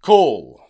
Coal.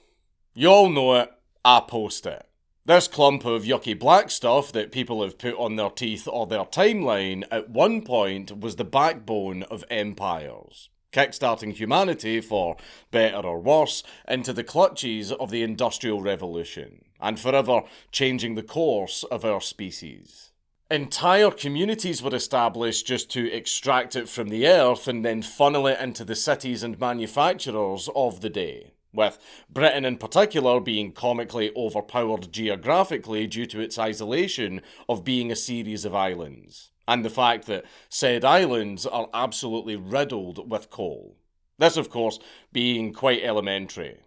You all know it, I post it. This clump of yucky black stuff that people have put on their teeth or their timeline at one point was the backbone of empires, kickstarting humanity, for better or worse, into the clutches of the Industrial Revolution, and forever changing the course of our species. Entire communities were established just to extract it from the earth and then funnel it into the cities and manufacturers of the day, with Britain in particular being comically overpowered geographically due to its isolation of being a series of islands, and the fact that said islands are absolutely riddled with coal. This, of course, being quite elementary,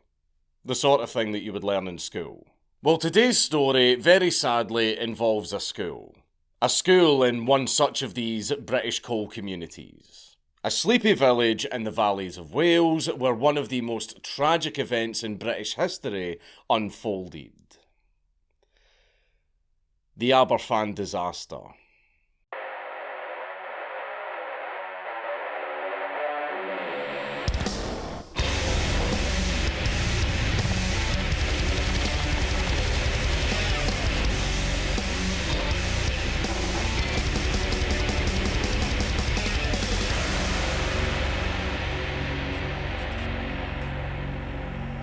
the sort of thing that you would learn in school. Well, today's story, very sadly, involves a school. A school in one such of these British coal communities. A sleepy village in the valleys of Wales where one of the most tragic events in British history unfolded. The Aberfan Disaster.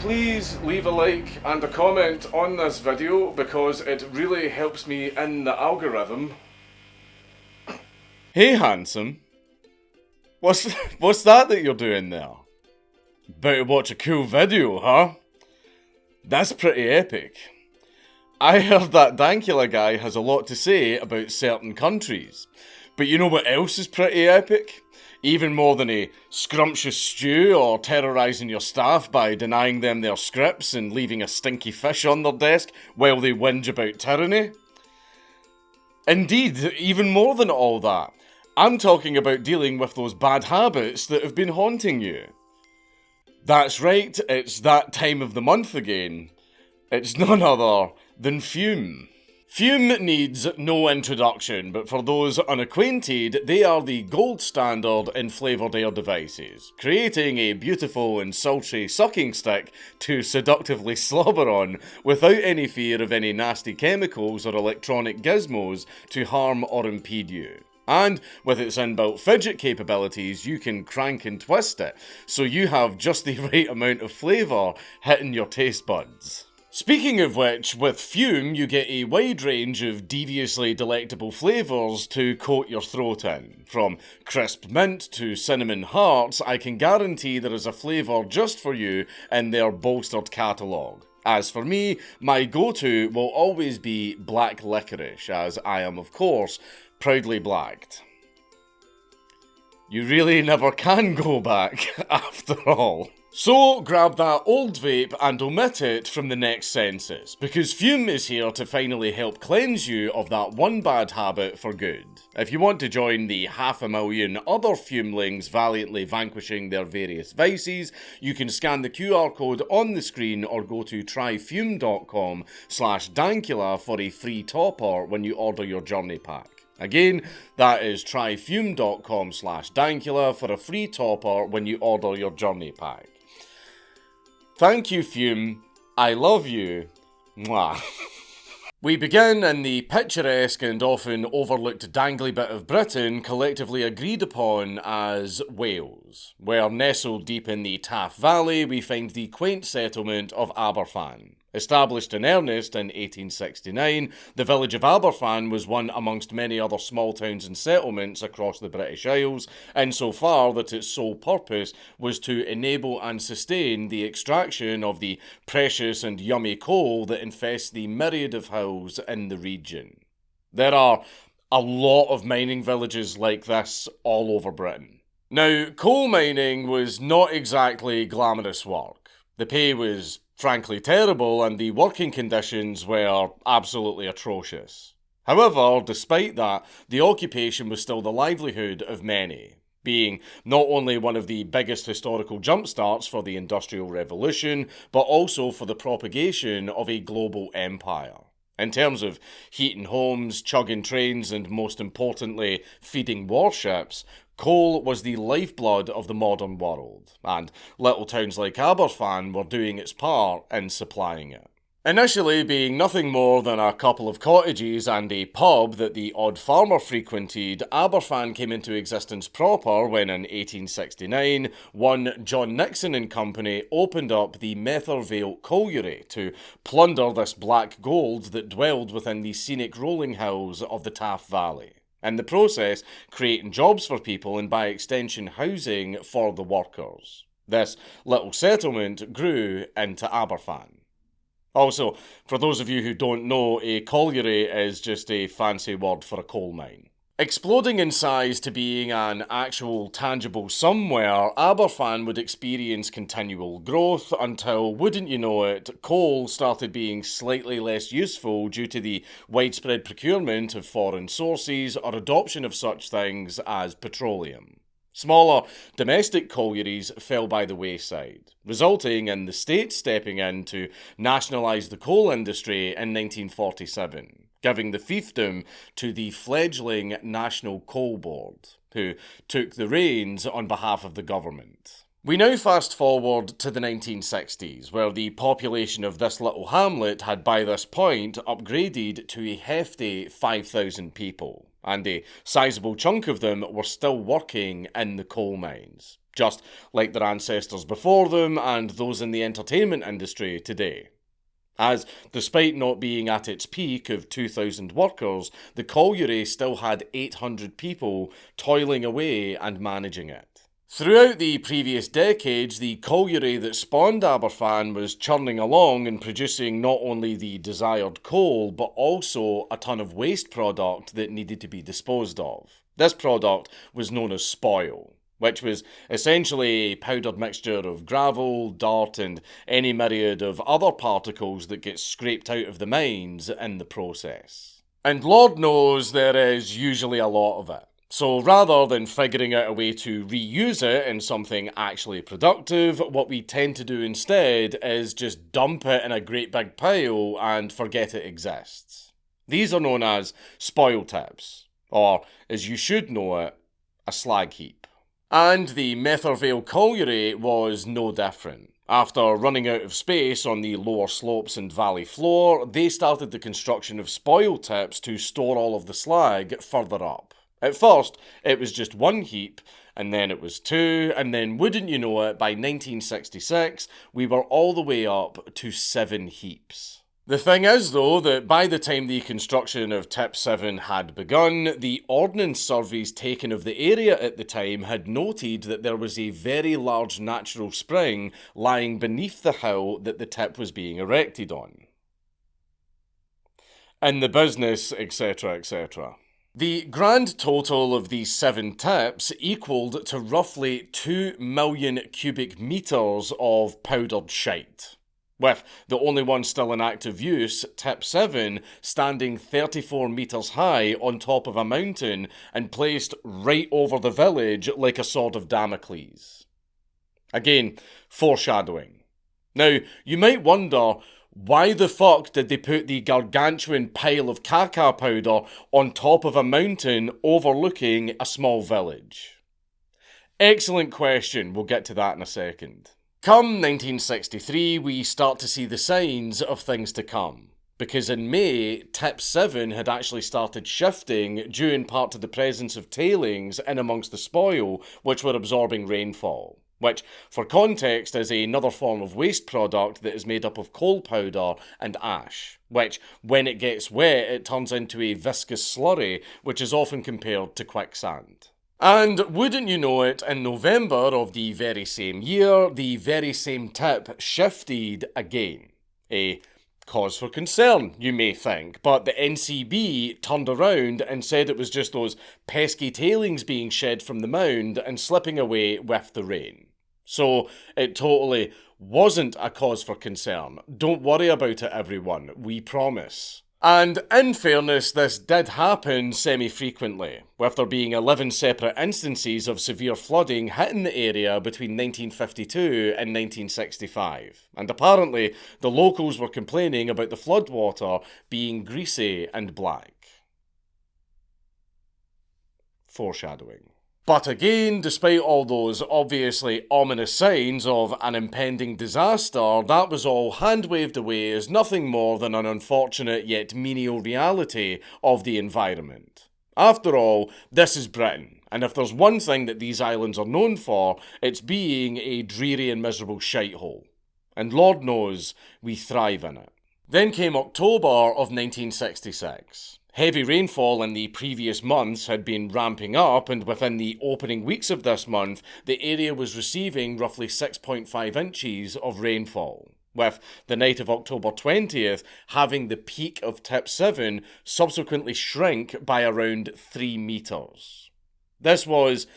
Please leave a like and a comment on this video because it really helps me in the algorithm. Hey handsome, what's that you're doing there? Better watch a cool video, huh? That's pretty epic. I heard that Dankula guy has a lot to say about certain countries, but you know what else is pretty epic? Even more than a scrumptious stew or terrorising your staff by denying them their scripts and leaving a stinky fish on their desk while they whinge about tyranny. Indeed, even more than all that, I'm talking about dealing with those bad habits that have been haunting you. That's right, it's that time of the month again. It's none other than fume. Fume needs no introduction, but for those unacquainted, they are the gold standard in flavoured air devices, creating a beautiful and sultry sucking stick to seductively slobber on without any fear of any nasty chemicals or electronic gizmos to harm or impede you. And with its inbuilt fidget capabilities, you can crank and twist it, so you have just the right amount of flavour hitting your taste buds. Speaking of which, with fume you get a wide range of deviously delectable flavours to coat your throat in. From crisp mint to cinnamon hearts, I can guarantee there is a flavour just for you in their bolstered catalogue. As for me, my go-to will always be black licorice, as I am of course proudly blacked. You really never can go back, after all. So grab that old vape and omit it from the next census, because fume is here to finally help cleanse you of that one bad habit for good. If you want to join the 500,000 other fumelings valiantly vanquishing their various vices, you can scan the QR code on the screen or go to tryfume.com/Dankula for a free topper when you order your journey pack. Again, that is tryfume.com/Dankula for a free topper when you order your journey pack. Thank you, Fume. I love you. Mwah. We begin in the picturesque and often overlooked dangly bit of Britain collectively agreed upon as Wales, where nestled deep in the Taff Valley we find the quaint settlement of Aberfan. Established in earnest in 1869, the village of Aberfan was one amongst many other small towns and settlements across the British Isles, insofar that its sole purpose was to enable and sustain the extraction of the precious and yummy coal that infests the myriad of hills in the region. There are a lot of mining villages like this all over Britain. Now, coal mining was not exactly glamorous work. The pay was frankly terrible, and the working conditions were absolutely atrocious. However, despite that, the occupation was still the livelihood of many, being not only one of the biggest historical jumpstarts for the Industrial Revolution, but also for the propagation of a global empire. In terms of heating homes, chugging trains, and most importantly, feeding warships, Coal was the lifeblood of the modern world, and little towns like Aberfan were doing its part in supplying it. Initially being nothing more than a couple of cottages and a pub that the odd farmer frequented, Aberfan came into existence proper when in 1869, one John Nixon and Company opened up the MOTHERWELL colliery to plunder this black gold that dwelled within the scenic rolling hills of the Taff Valley. In the process, creating jobs for people and by extension housing for the workers. This little settlement grew into Aberfan. Also, for those of you who don't know, a colliery is just a fancy word for a coal mine. Exploding in size to being an actual tangible somewhere, Aberfan would experience continual growth until, wouldn't you know it, coal started being slightly less useful due to the widespread procurement of foreign sources or adoption of such things as petroleum. Smaller domestic collieries fell by the wayside, resulting in the state stepping in to nationalise the coal industry in 1947. Giving the fiefdom to the fledgling National Coal Board, who took the reins on behalf of the government. We now fast forward to the 1960s, where the population of this little hamlet had by this point upgraded to a hefty 5,000 people, and a sizable chunk of them were still working in the coal mines, just like their ancestors before them and those in the entertainment industry today. As, despite not being at its peak of 2,000 workers, the colliery still had 800 people toiling away and managing it. Throughout the previous decades, the colliery that spawned Aberfan was churning along and producing not only the desired coal, but also a ton of waste product that needed to be disposed of. This product was known as spoil, which was essentially a powdered mixture of gravel, dirt, and any myriad of other particles that get scraped out of the mines in the process. And Lord knows there is usually a lot of it. So rather than figuring out a way to reuse it in something actually productive, what we tend to do instead is just dump it in a great big pile and forget it exists. These are known as spoil tips, or as you should know it, a slag heap. And the MOTHERWELL colliery was no different. After running out of space on the lower slopes and valley floor, they started the construction of spoil tips to store all of the slag further up. At first, it was just one heap, and then it was two, and then wouldn't you know it, by 1966, we were all the way up to 7 heaps. The thing is, though, that by the time the construction of Tip 7 had begun, the ordnance surveys taken of the area at the time had noted that there was a very large natural spring lying beneath the hill that the tip was being erected on. In the business, etc., etc. The grand total of these 7 tips equalled to roughly 2 million cubic metres of powdered shite, with the only one still in active use, Tip 7, standing 34 metres high on top of a mountain and placed right over the village like a sword of Damocles. Again, foreshadowing. Now, you might wonder, why the fuck did they put the gargantuan pile of caca powder on top of a mountain overlooking a small village? Excellent question, we'll get to that in a second. Come 1963, we start to see the signs of things to come. Because in May, Tip 7 had actually started shifting due in part to the presence of tailings in amongst the spoil, which were absorbing rainfall. Which, for context, is another form of waste product that is made up of coal powder and ash, which, when it gets wet, it turns into a viscous slurry, which is often compared to quicksand. And wouldn't you know it, in November of the very same year, the very same tip shifted again. A cause for concern, you may think, but the NCB turned around and said it was just those pesky tailings being shed from the mound and slipping away with the rain. So it totally wasn't a cause for concern. Don't worry about it, everyone, we promise. And in fairness, this did happen semi-frequently, with there being 11 separate instances of severe flooding hitting the area between 1952 and 1965. And apparently, the locals were complaining about the floodwater being greasy and black. Foreshadowing. But again, despite all those obviously ominous signs of an impending disaster, that was all hand-waved away as nothing more than an unfortunate yet menial reality of the environment. After all, this is Britain, and if there's one thing that these islands are known for, it's being a dreary and miserable shithole. And Lord knows, we thrive in it. Then came October of 1966. Heavy rainfall in the previous months had been ramping up, and within the opening weeks of this month, the area was receiving roughly 6.5 inches of rainfall, with the night of October 20th having the peak of Tip 7 subsequently shrink by around 3 metres. This was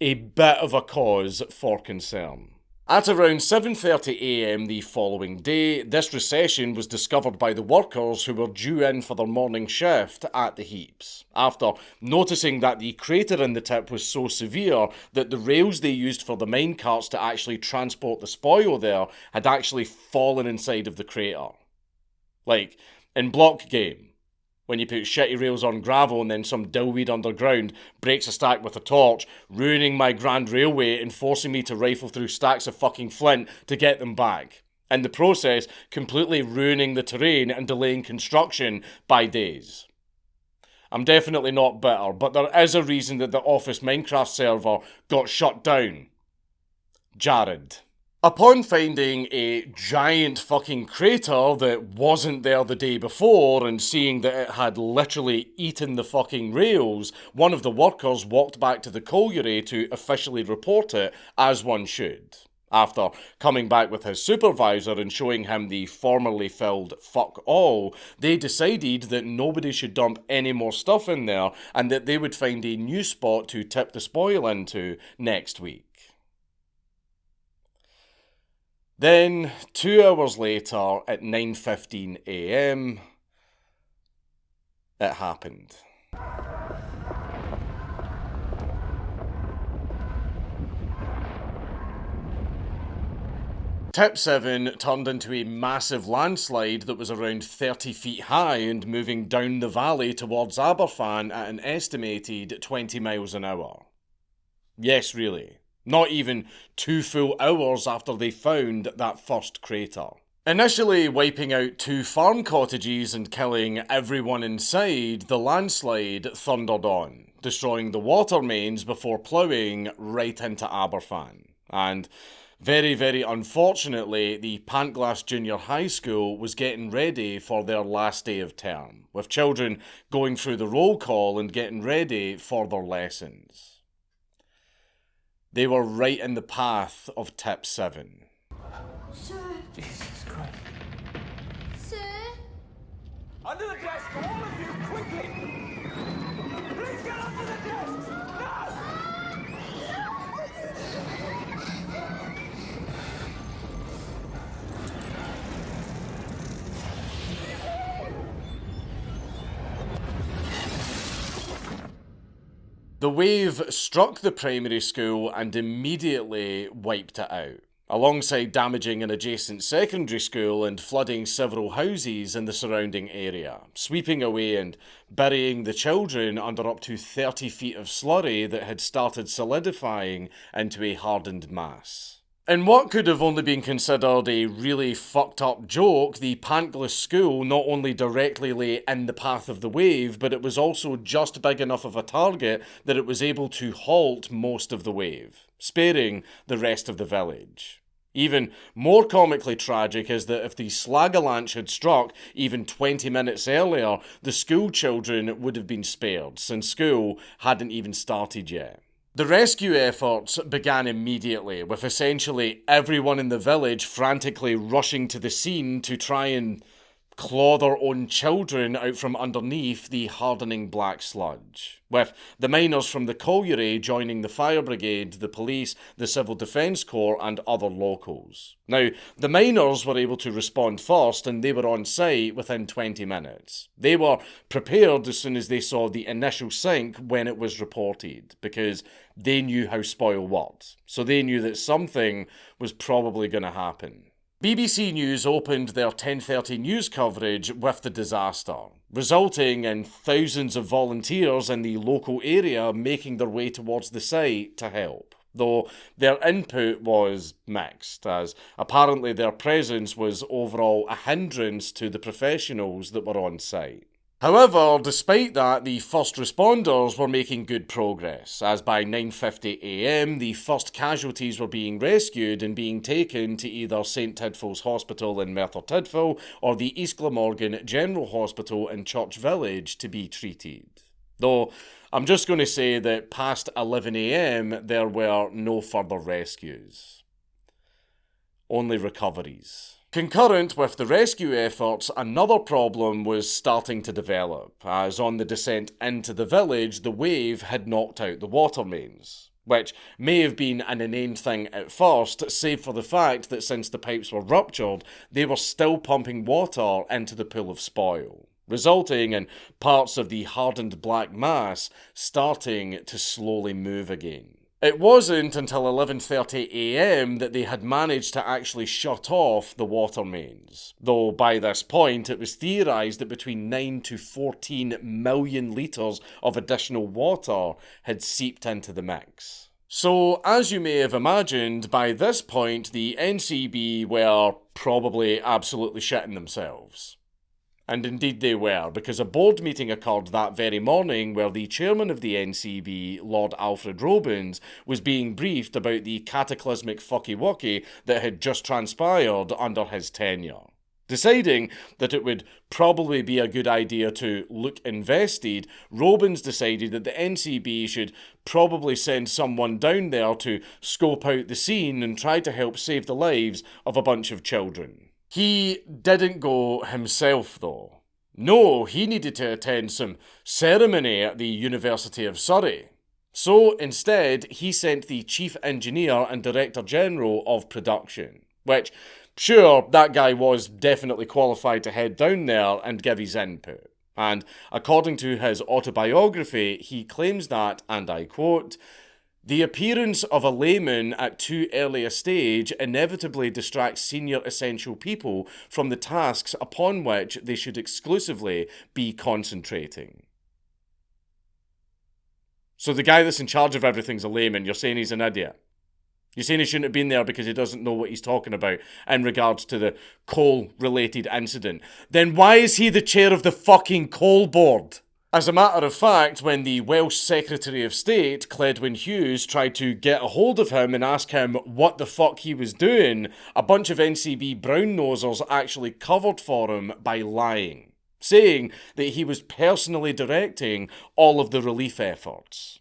a bit of a cause for concern. At around 7:30 a.m. the following day, this recession was discovered by the workers who were due in for their morning shift at the heaps, after noticing that the crater in the tip was so severe that the rails they used for the mine carts to actually transport the spoil there had actually fallen inside of the crater. Like, in Block Game, when you put shitty rails on gravel and then some dillweed underground breaks a stack with a torch, ruining my grand railway and forcing me to rifle through stacks of fucking flint to get them back. In the process, completely ruining the terrain and delaying construction by days. I'm definitely not bitter, but there is a reason that the Office Minecraft server got shut down. Jared. Upon finding a giant fucking crater that wasn't there the day before and seeing that it had literally eaten the fucking rails, one of the workers walked back to the colliery to officially report it, as one should. After coming back with his supervisor and showing him the formerly filled fuck all, they decided that nobody should dump any more stuff in there and that they would find a new spot to tip the spoil into next week. Then, 2 hours later, at 9:15 a.m, it happened. Tip 7 turned into a massive landslide that was around 30 feet high and moving down the valley towards Aberfan at an estimated 20 miles an hour. Yes, really. Not even 2 full hours after they found that first crater. Initially wiping out 2 farm cottages and killing everyone inside, the landslide thundered on, destroying the water mains before ploughing right into Aberfan. And very, very unfortunately, the Pantglass Junior High School was getting ready for their last day of term, with children going through the roll call and getting ready for their lessons. They were right in the path of Tip 7. Sir. Jesus Christ. Sir? Under the desk, all of you, quickly! Please get under the desk! Now! The wave struck the primary school and immediately wiped it out, alongside damaging an adjacent secondary school and flooding several houses in the surrounding area, sweeping away and burying the children under up to 30 feet of slurry that had started solidifying into a hardened mass. In what could have only been considered a really fucked up joke, the Pantglass school not only directly lay in the path of the wave, but it was also just big enough of a target that it was able to halt most of the wave, sparing the rest of the village. Even more comically tragic is that if the Slagalanche had struck even 20 minutes earlier, the school children would have been spared, since school hadn't even started yet. The rescue efforts began immediately, with essentially everyone in the village frantically rushing to the scene to try and claw their own children out from underneath the hardening black sludge, with the miners from the colliery joining the fire brigade, the police, the Civil Defence Corps and other locals. Now, the miners were able to respond first and they were on site within 20 minutes. They were prepared as soon as they saw the initial sink when it was reported, because they knew how spoil worked, so they knew that something was probably going to happen. BBC News opened their 10:30 news coverage with the disaster, resulting in thousands of volunteers in the local area making their way towards the site to help. Though their input was mixed, as apparently their presence was overall a hindrance to the professionals that were on site. However, despite that, the first responders were making good progress, as by 9:50 AM, the first casualties were being rescued and being taken to either St Tidful's Hospital in Merthyr Tydfil or the East Glamorgan General Hospital in Church Village to be treated. Though, I'm just going to say that past 11 AM, there were no further rescues. Only recoveries. Concurrent with the rescue efforts, another problem was starting to develop, as on the descent into the village, the wave had knocked out the water mains, which may have been an inane thing at first, save for the fact that since the pipes were ruptured, they were still pumping water into the pool of spoil, resulting in parts of the hardened black mass starting to slowly move again. It wasn't until 11:30 AM that they had managed to actually shut off the water mains, though by this point it was theorised that between 9 to 14 million litres of additional water had seeped into the mix. So, as you may have imagined, by this point the NCB were probably absolutely shitting themselves. And indeed they were, because a board meeting occurred that very morning where the chairman of the NCB, Lord Alfred Robins, was being briefed about the cataclysmic fucky-wucky that had just transpired under his tenure. Deciding that it would probably be a good idea to look invested, Robins decided that the NCB should probably send someone down there to scope out the scene and try to help save the lives of a bunch of children. He didn't go himself, though. No, he needed to attend some ceremony at the University of Surrey. So, instead, he sent the Chief Engineer and Director General of Production, which, sure, that guy was definitely qualified to head down there and give his input. And according to his autobiography, he claims that, and I quote, "The appearance of a layman at too early a stage inevitably distracts senior essential people from the tasks upon which they should exclusively be concentrating." So the guy that's in charge of everything's a layman. You're saying he's an idiot. You're saying he shouldn't have been there because he doesn't know what he's talking about in regards to the coal-related incident. Then why is he the chair of the fucking coal board? As a matter of fact, when the Welsh Secretary of State, Cledwyn Hughes, tried to get a hold of him and ask him what the fuck he was doing, a bunch of NCB brown-nosers actually covered for him by lying, saying that he was personally directing all of the relief efforts.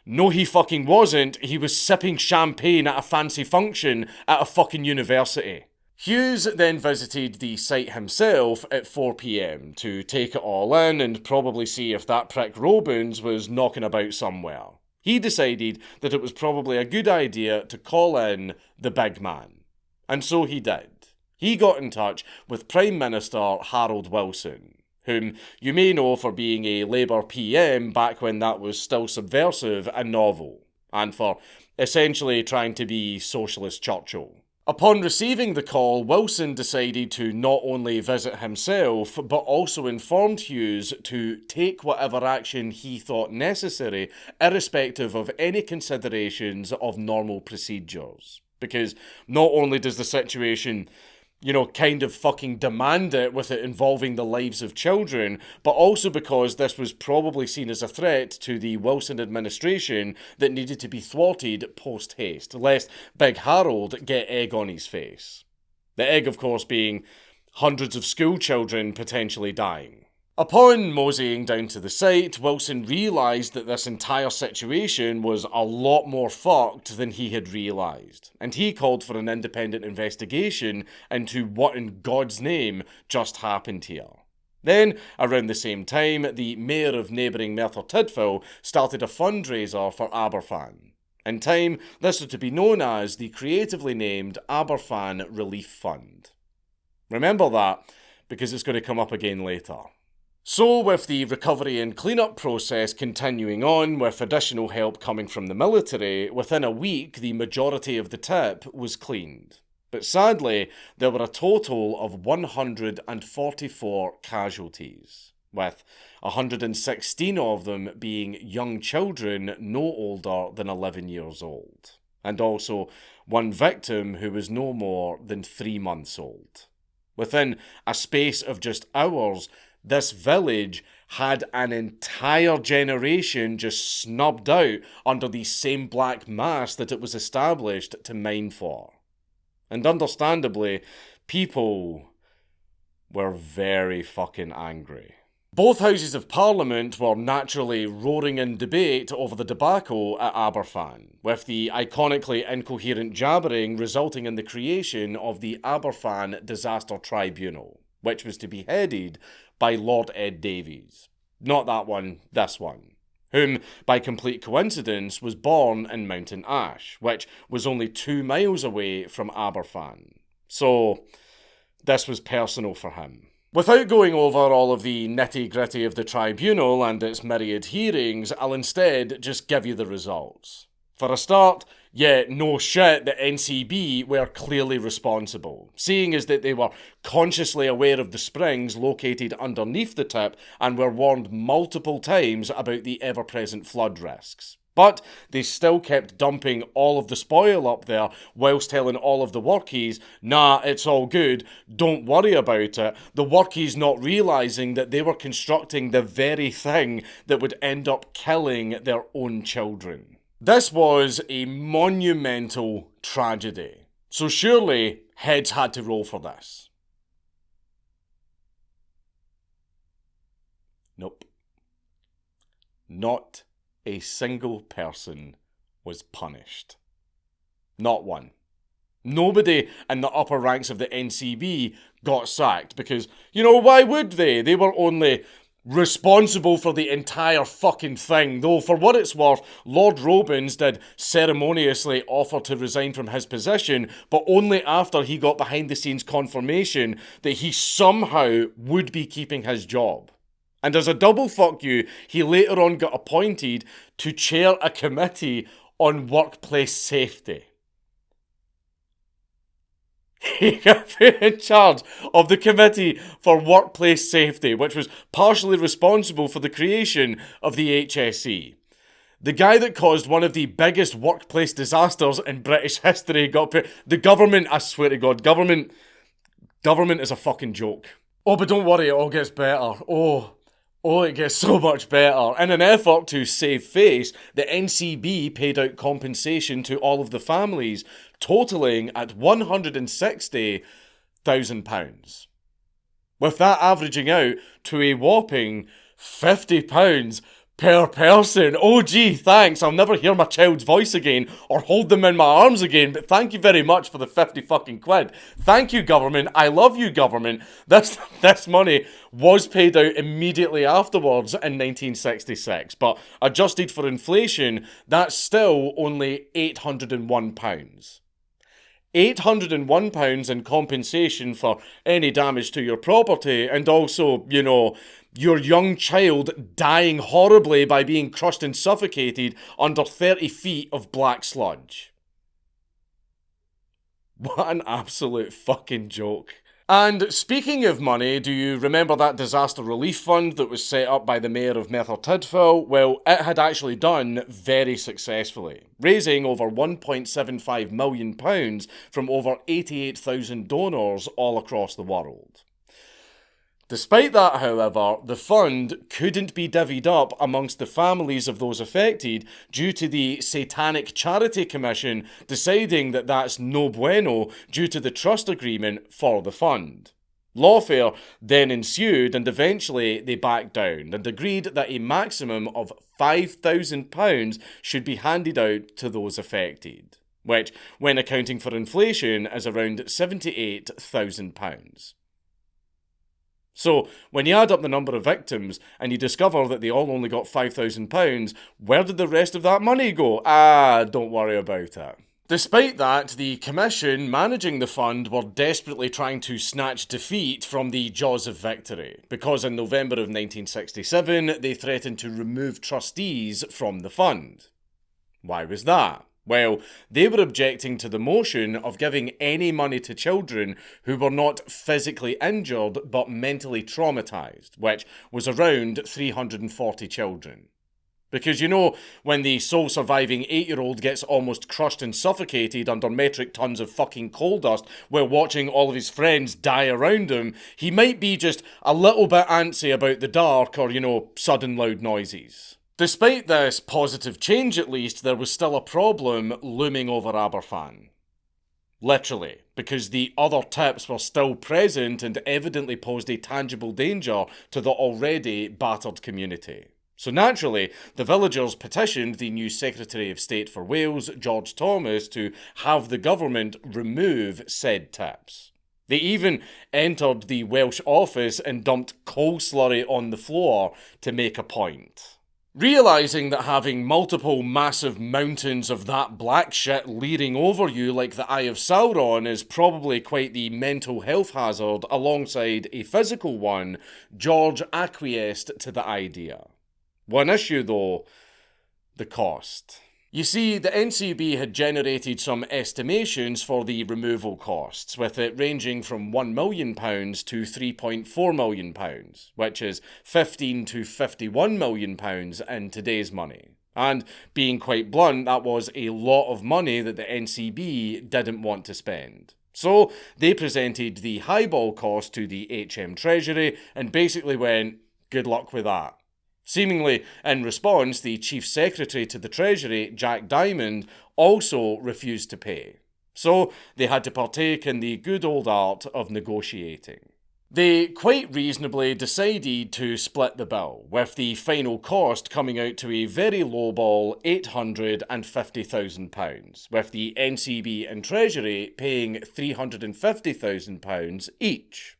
No, he fucking wasn't. He was sipping champagne at a fancy function at a fucking university. Hughes then visited the site himself at 4 PM to take it all in and probably see if that prick Robins was knocking about somewhere. He decided that it was probably a good idea to call in the big man. And so he did. He got in touch with Prime Minister Harold Wilson, whom you may know for being a Labour PM back when that was still subversive and novel, and for essentially trying to be Socialist Churchill. Upon receiving the call, Wilson decided to not only visit himself, but also informed Hughes to take whatever action he thought necessary, irrespective of any considerations of normal procedures. Because not only does the situation, kind of fucking demand it with it involving the lives of children, but also because this was probably seen as a threat to the Wilson administration that needed to be thwarted post-haste, lest Big Harold get egg on his face. The egg, of course, being hundreds of school children potentially dying. Upon moseying down to the site, Wilson realised that this entire situation was a lot more fucked than he had realised, and he called for an independent investigation into what in God's name just happened here. Then, around the same time, the mayor of neighbouring Merthyr Tydfil started a fundraiser for Aberfan. In time, this was to be known as the creatively named Aberfan Relief Fund. Remember that, because it's going to come up again later. So, with the recovery and clean-up process continuing on, with additional help coming from the military, within a week the majority of the tip was cleaned. But sadly, there were a total of 144 casualties, with 116 of them being young children no older than 11 years old, and also one victim who was no more than 3 months old. Within a space of just hours, this village had an entire generation just snubbed out under the same black mass that it was established to mine for. And understandably, people were very fucking angry. Both houses of parliament were naturally roaring in debate over the debacle at Aberfan, with the iconically incoherent jabbering resulting in the creation of the Aberfan Disaster Tribunal, which was to be headed by Lord Ed Davies. Not that one, this one, whom, by complete coincidence, was born in Mountain Ash, which was only 2 miles away from Aberfan. So, this was personal for him. Without going over all of the nitty-gritty of the tribunal and its myriad hearings, I'll instead just give you the results. For a start, yeah, no shit, the NCB were clearly responsible, seeing as that they were consciously aware of the springs located underneath the tip and were warned multiple times about the ever-present flood risks. But they still kept dumping all of the spoil up there whilst telling all of the workies, nah, it's all good, don't worry about it. The workies not realising that they were constructing the very thing that would end up killing their own children. This was a monumental tragedy. So surely heads had to roll for this. Nope. Not a single person was punished. Not one. Nobody in the upper ranks of the NCB got sacked because, why would they? They were only responsible for the entire fucking thing. Though, for what it's worth, Lord Robins did ceremoniously offer to resign from his position, but only after he got behind-the-scenes confirmation that he somehow would be keeping his job. And as a double fuck you, he later on got appointed to chair a committee on workplace safety. He got put in charge of the Committee for Workplace Safety, which was partially responsible for the creation of the HSE. The guy that caused one of the biggest workplace disasters in British history got put... The government, I swear to God, government is a fucking joke. Oh, but don't worry, it all gets better. Oh, it gets so much better. In an effort to save face, the NCB paid out compensation to all of the families, totalling at £160,000. With that averaging out to a whopping £50 per person. Oh gee, thanks. I'll never hear my child's voice again or hold them in my arms again, but thank you very much for the 50 fucking quid. Thank you, government. I love you, government. This money was paid out immediately afterwards in 1966, but adjusted for inflation, that's still only £801. £801 in compensation for any damage to your property, and also, your young child dying horribly by being crushed and suffocated under 30 feet of black sludge. What an absolute fucking joke. And speaking of money, do you remember that disaster relief fund that was set up by the mayor of Merthyr Tydfil? Well, it had actually done very successfully, raising over £1.75 million from over 88,000 donors all across the world. Despite that, however, the fund couldn't be divvied up amongst the families of those affected due to the Satanic Charity Commission deciding that that's no bueno due to the trust agreement for the fund. Lawfare then ensued, and eventually they backed down and agreed that a maximum of £5,000 should be handed out to those affected, which, when accounting for inflation, is around £78,000. So, when you add up the number of victims and you discover that they all only got £5,000, where did the rest of that money go? Don't worry about it. Despite that, the commission managing the fund were desperately trying to snatch defeat from the jaws of victory, because in November of 1967, they threatened to remove trustees from the fund. Why was that? Well, they were objecting to the motion of giving any money to children who were not physically injured but mentally traumatised, which was around 340 children. Because when the sole surviving 8-year-old gets almost crushed and suffocated under metric tons of fucking coal dust while watching all of his friends die around him, he might be just a little bit antsy about the dark or, sudden loud noises. Despite this positive change at least, there was still a problem looming over Aberfan. Literally, because the other tips were still present and evidently posed a tangible danger to the already battered community. So naturally, the villagers petitioned the new Secretary of State for Wales, George Thomas, to have the government remove said tips. They even entered the Welsh office and dumped coal slurry on the floor to make a point. Realising that having multiple massive mountains of that black shit leering over you like the Eye of Sauron is probably quite the mental health hazard alongside a physical one, George acquiesced to the idea. One issue though, the cost. You see, the NCB had generated some estimations for the removal costs, with it ranging from £1 million to £3.4 million, which is £15 to £51 million in today's money. And being quite blunt, that was a lot of money that the NCB didn't want to spend. So they presented the highball cost to the HM Treasury and basically went, good luck with that. Seemingly, in response, the Chief Secretary to the Treasury, Jack Diamond, also refused to pay. So they had to partake in the good old art of negotiating. They quite reasonably decided to split the bill, with the final cost coming out to a very lowball £850,000, with the NCB and Treasury paying £350,000 each.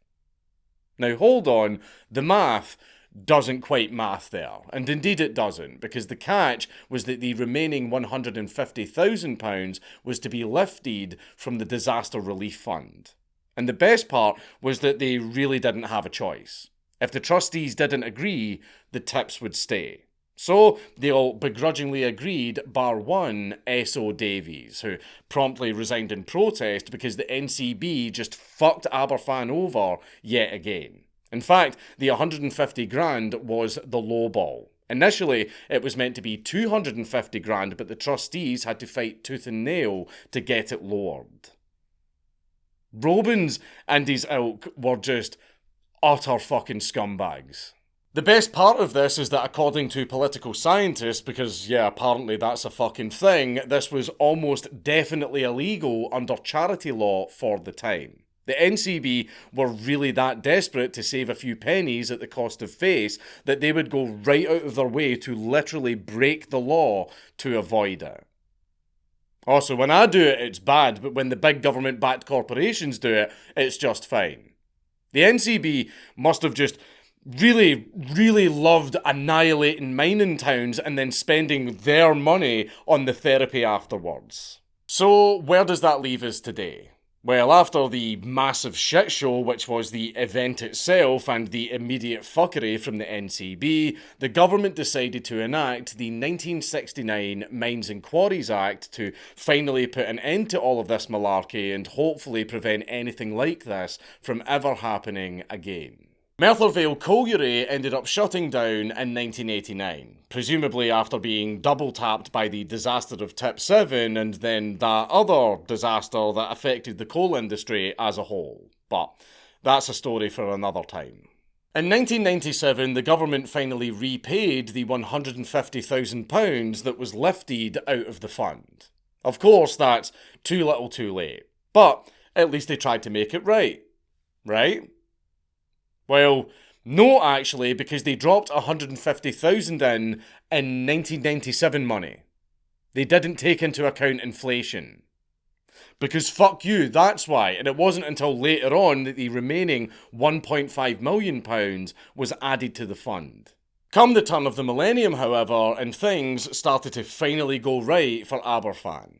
Now hold on, the math doesn't quite math there, and indeed it doesn't, because the catch was that the remaining £150,000 was to be lifted from the Disaster Relief Fund. And the best part was that they really didn't have a choice. If the trustees didn't agree, the tips would stay. So they all begrudgingly agreed, bar one, S.O. Davies, who promptly resigned in protest because the NCB just fucked Aberfan over yet again. In fact, the 150 grand was the low ball. Initially, it was meant to be 250 grand, but the trustees had to fight tooth and nail to get it lowered. Robins and his ilk were just utter fucking scumbags. The best part of this is that according to political scientists, because apparently that's a fucking thing, this was almost definitely illegal under charity law for the time. The NCB were really that desperate to save a few pennies at the cost of face that they would go right out of their way to literally break the law to avoid it. Also, when I do it, it's bad, but when the big government-backed corporations do it, it's just fine. The NCB must have just really, really loved annihilating mining towns and then spending their money on the therapy afterwards. So, where does that leave us today? Well, after the massive shit show, which was the event itself and the immediate fuckery from the NCB, the government decided to enact the 1969 Mines and Quarries Act to finally put an end to all of this malarkey and hopefully prevent anything like this from ever happening again. MOTHERWELL colliery ended up shutting down in 1989, presumably after being double-tapped by the disaster of Tip 7 and then that other disaster that affected the coal industry as a whole. But that's a story for another time. In 1997, the government finally repaid the £150,000 that was lifted out of the fund. Of course, that's too little too late, but at least they tried to make it right. Right? Well, no actually, because they dropped £150,000 in 1997 money. They didn't take into account inflation. Because fuck you, that's why, and it wasn't until later on that the remaining £1.5 million was added to the fund. Come the turn of the millennium, however, and things started to finally go right for Aberfan.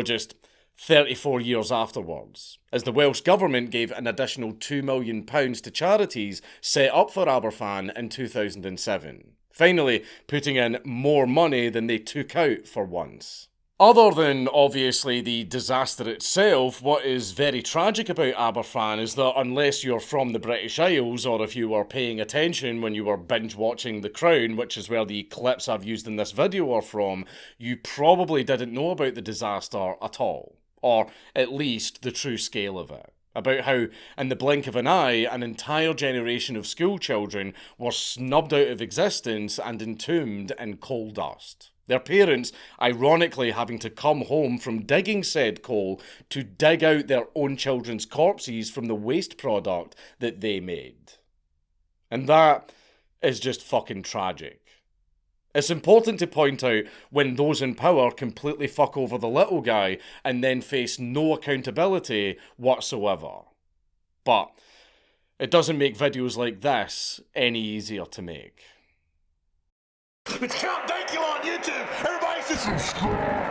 Just 34 years afterwards, as the Welsh Government gave an additional £2 million to charities set up for Aberfan in 2007, finally putting in more money than they took out for once. Other than, obviously, the disaster itself, what is very tragic about Aberfan is that unless you're from the British Isles, or if you were paying attention when you were binge-watching The Crown, which is where the clips I've used in this video are from, you probably didn't know about the disaster at all. Or at least the true scale of it. About how, in the blink of an eye, an entire generation of school children were snubbed out of existence and entombed in coal dust. Their parents, ironically, having to come home from digging said coal to dig out their own children's corpses from the waste product that they made. And that is just fucking tragic. It's important to point out when those in power completely fuck over the little guy and then face no accountability whatsoever. But it doesn't make videos like this any easier to make. It's Count Dankula on YouTube. Everybody should subscribe.